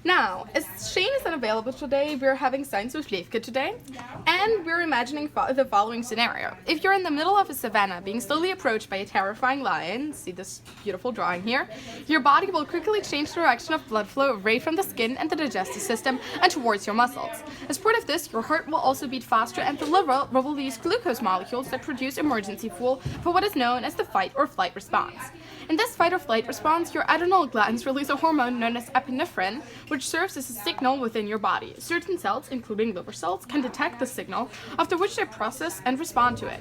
Now, as Shane is unavailable today, we're having science with Levke today, and we're imagining the following scenario. If you're in the middle of a savannah being slowly approached by a terrifying lion, see this beautiful drawing here, your body will quickly change the direction of blood flow away from the skin and the digestive system and towards your muscles. As part of this, your heart will also beat faster and the liver will release glucose molecules that produce emergency fuel for what is known as the fight or flight response. In this fight or flight response, your adrenal glands release a hormone known as epinephrine, which serves as a signal within your body. Certain cells, including liver cells, can detect the signal, after which they process and respond to it.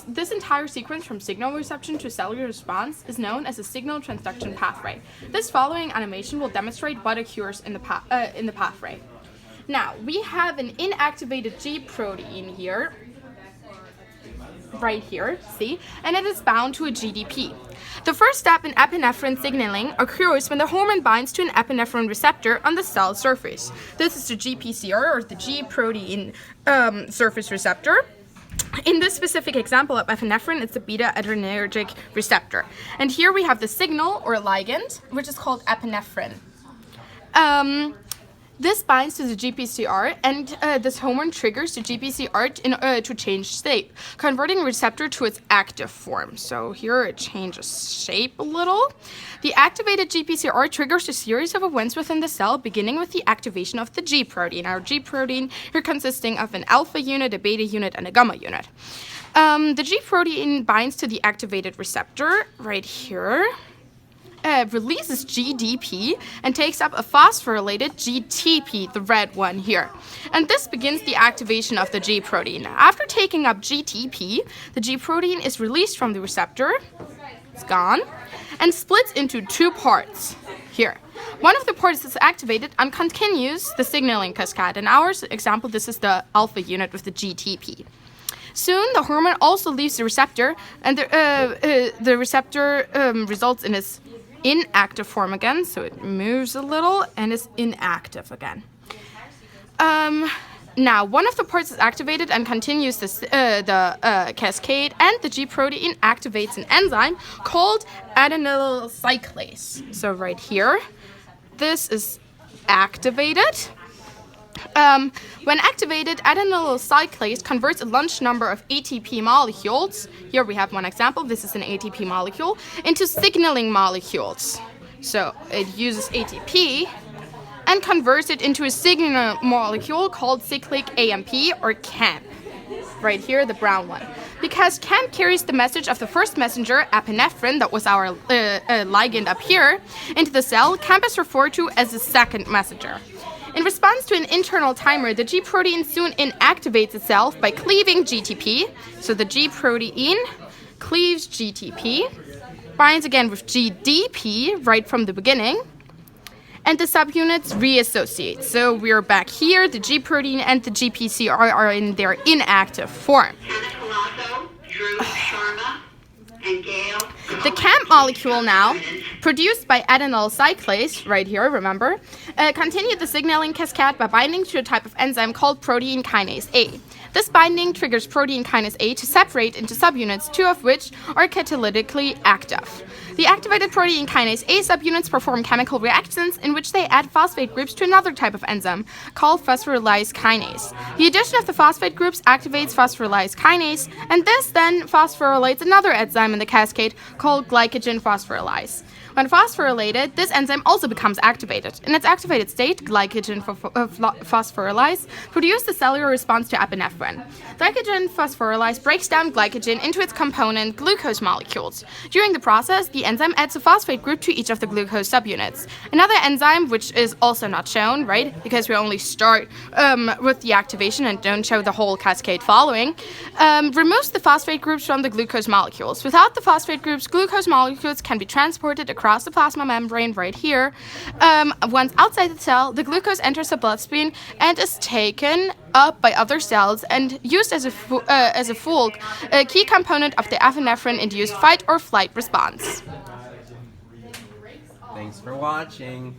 This entire sequence from signal reception to cellular response is known as a signal transduction pathway. This following animation will demonstrate what occurs in the pathway. Now, we have an inactivated G protein here, right here, see, and it is bound to a GDP. The first step in epinephrine signaling occurs when the hormone binds to an epinephrine receptor on the cell surface. This is the GPCR, or the G protein surface receptor. In this specific example of epinephrine, it's the beta-adrenergic receptor. And here we have the signal, or ligand, which is called epinephrine. This binds to the GPCR, and this hormone triggers the GPCR to change shape, converting the receptor to its active form. So here it changes shape a little. The activated GPCR triggers a series of events within the cell, beginning with the activation of the G protein. Our G protein here consisting of an alpha unit, a beta unit, and a gamma unit. The G protein binds to the activated receptor right here. Releases GDP and takes up a phosphorylated GTP, the red one here. And this begins the activation of the G protein. After taking up GTP, the G protein is released from the receptor, it's gone, and splits into two parts here. One of the parts is activated and continues the signaling cascade. In our example, this is the alpha unit with the GTP. Soon, the hormone also leaves the receptor, and the receptor results in its inactive form again, so it moves a little and is inactive again. Now, one of the parts is activated and continues the cascade, and the G protein activates an enzyme called adenylyl cyclase. So right here, this is activated. When activated, adenylyl cyclase converts a large number of ATP molecules, here we have one example, this is an ATP molecule, into signaling molecules. So it uses ATP and converts it into a signal molecule called cyclic AMP or CAMP. Right here, the brown one. Because CAMP carries the message of the first messenger, epinephrine, that was our ligand up here, into the cell, CAMP is referred to as the second messenger. In response to an internal timer, the G protein soon inactivates itself by cleaving GTP. So the G protein cleaves GTP, binds again with GDP right from the beginning, and the subunits reassociate. So we're back here, the G protein and the GPCR are in their inactive form. The CAMP molecule now, produced by adenylyl cyclase, right here, remember, continued the signaling cascade by binding to a type of enzyme called protein kinase A. This binding triggers protein kinase A to separate into subunits, two of which are catalytically active. The activated protein kinase A subunits perform chemical reactions in which they add phosphate groups to another type of enzyme called phosphorylase kinase. The addition of the phosphate groups activates phosphorylase kinase, and this then phosphorylates another enzyme in the cascade called glycogen phosphorylase. When phosphorylated, this enzyme also becomes activated. In its activated state, glycogen phosphorylase produces the cellular response to epinephrine. Glycogen phosphorylase breaks down glycogen into its component glucose molecules. During the process, the enzyme adds a phosphate group to each of the glucose subunits. Another enzyme, which is also not shown, right, because we only start with the activation and don't show the whole cascade following, removes the phosphate groups from the glucose molecules. Without the phosphate groups, glucose molecules can be transported across the plasma membrane right here. Once outside the cell, the glucose enters the bloodstream and is taken up by other cells and used as a fuel, a key component of the epinephrine-induced fight or flight response. Thanks for watching.